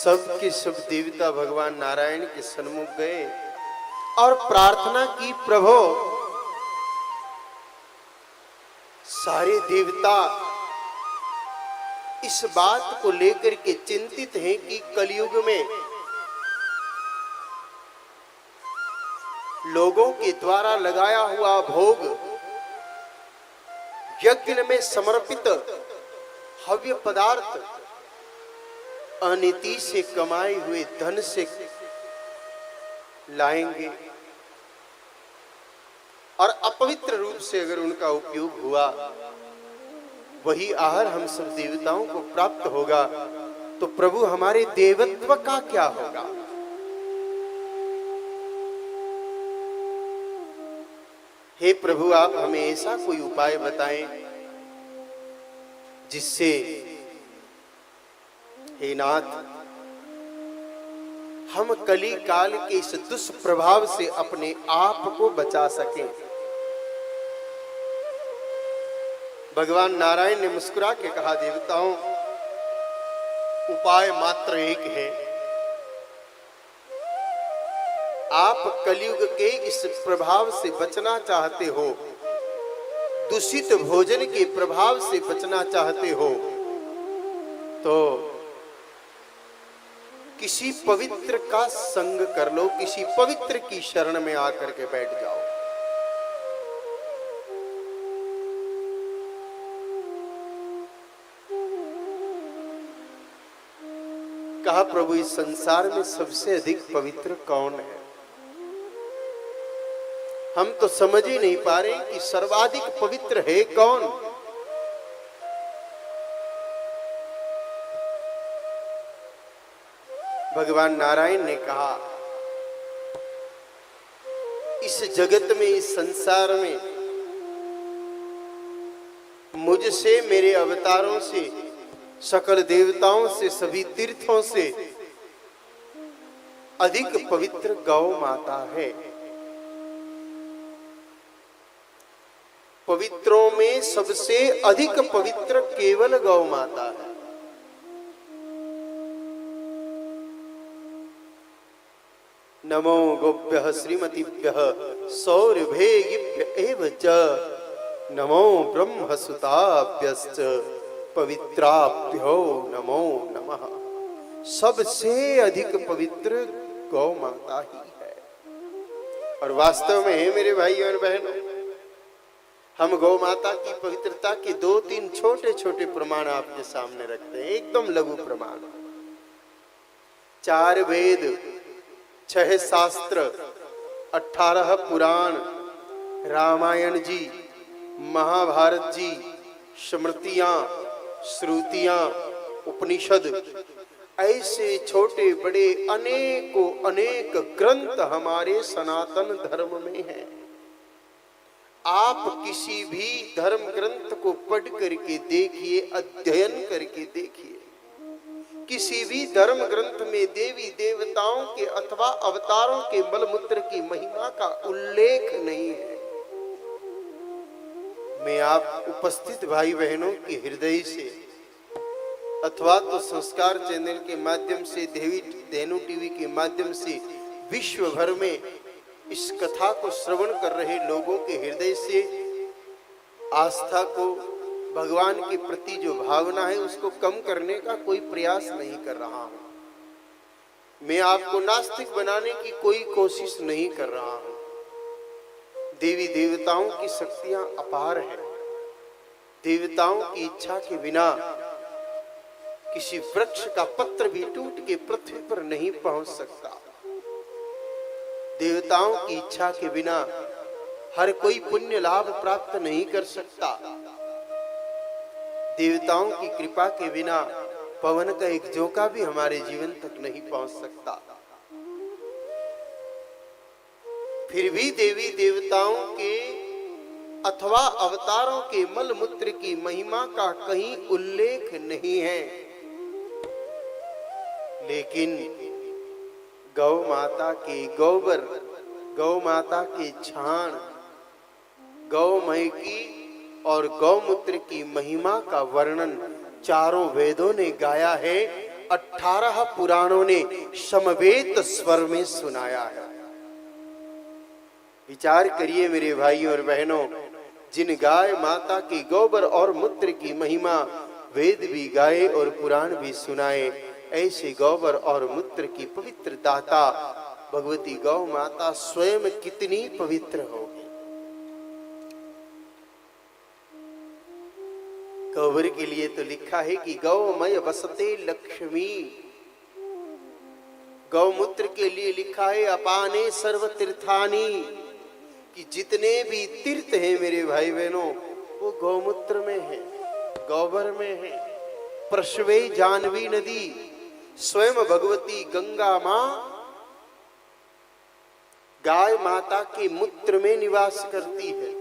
सब के सब देवता भगवान नारायण के सन्मुख गए और प्रार्थना की, प्रभु सारे देवता इस बात को लेकर के चिंतित हैं कि कलयुग में लोगों के द्वारा लगाया हुआ भोग, यज्ञ में समर्पित हव्य पदार्थ अनीति से कमाए हुए धन से लाएंगे और अपवित्र रूप से अगर उनका उपयोग हुआ, वही आहार हम सब देवताओं को प्राप्त होगा, तो प्रभु हमारे देवत्व का क्या होगा। हे प्रभु, आप हमें ऐसा कोई उपाय बताएं जिससे, हे नाथ, हम कली काल के इस दुष्प्रभाव से अपने आप को बचा सकें। भगवान नारायण ने मुस्कुरा के कहा, देवताओं, उपाय मात्र एक है। आप कलयुग के इस प्रभाव से बचना चाहते हो, दूषित भोजन के प्रभाव से बचना चाहते हो, तो किसी पवित्र का संग कर लो, किसी पवित्र की शरण में आकर के बैठ जाओ। कहा, प्रभु इस संसार में सबसे अधिक पवित्र कौन है? हम तो समझ ही नहीं पा रहे कि सर्वाधिक पवित्र है कौन। भगवान नारायण ने कहा, इस जगत में, इस संसार में मुझसे, मेरे अवतारों से, सकल देवताओं से, सभी तीर्थों से अधिक पवित्र गौ माता है। पवित्रों में सबसे अधिक पवित्र केवल गौ माता है। नमो गोभ्यः श्रीमतीभ्यः सौरभेभ्य एव च नमो ब्रह्मसुताभ्यश्च पवित्राभ्यो नमो नमः। सबसे अधिक पवित्र गौ माता ही है। और वास्तव में है मेरे भाइयों और बहनों, हम गौ माता की पवित्रता के 2-3 छोटे छोटे प्रमाण आपके सामने रखते हैं, एकदम लघु प्रमाण। 4 वेद, 6 शास्त्र, 18 पुराण, रामायण जी, महाभारत जी, स्मृतियां, श्रुतियां, उपनिषद, ऐसे छोटे बड़े अनेकों अनेक ग्रंथ हमारे सनातन धर्म में हैं। आप किसी भी धर्म ग्रंथ को पढ़ करके देखिए, अध्ययन करके देखिए, किसी भी धर्म ग्रंथ में देवी देवताओं के अथवा अवतारों के मलमूत्र की महिमा का उल्लेख नहीं है। मैं आप उपस्थित भाई बहनों के हृदय से अथवा तो संस्कार चैनल के माध्यम से, धेनु टीवी के माध्यम से विश्व भर में इस कथा को श्रवण कर रहे लोगों के हृदय से आस्था को, भगवान के प्रति जो भावना है उसको कम करने का कोई प्रयास नहीं कर रहा हूं। मैं आपको नास्तिक बनाने की कोई कोशिश नहीं कर रहा हूं। देवी देवताओं की शक्तियां अपार हैं। देवताओं की इच्छा के बिना किसी वृक्ष का पत्र भी टूट के पृथ्वी पर नहीं पहुंच सकता। देवताओं की इच्छा के बिना हर कोई पुण्य लाभ प्राप्त नहीं कर सकता। देवताओं की कृपा के बिना पवन का एक झोंका भी हमारे जीवन तक नहीं पहुंच सकता। फिर भी देवी देवताओं के अथवा अवतारों के मल मूत्र की महिमा का कहीं उल्लेख नहीं है। लेकिन गौ माता के गोबर, गौ माता के छाण, गौमय की और गौमूत्र की महिमा का वर्णन चारों वेदों ने गाया है। 18 पुराणों ने समवेत स्वर में सुनाया है। विचार करिए मेरे भाइयों और बहनों, जिन गाय माता की गोबर और मूत्र की महिमा वेद भी गाए और पुराण भी सुनाए, ऐसे गोबर और मूत्र की पवित्र दाता भगवती गौ माता स्वयं कितनी पवित्र होगी। गोबर के लिए तो लिखा है कि गौमय वसते लक्ष्मी। गौमूत्र के लिए लिखा है अपाने सर्व तीर्थानी, कि जितने भी तीर्थ हैं मेरे भाई बहनों वो गौमूत्र में है, गोबर में है। प्रसवे जानवी नदी, स्वयं भगवती गंगा मां गाय माता के मूत्र में निवास करती है।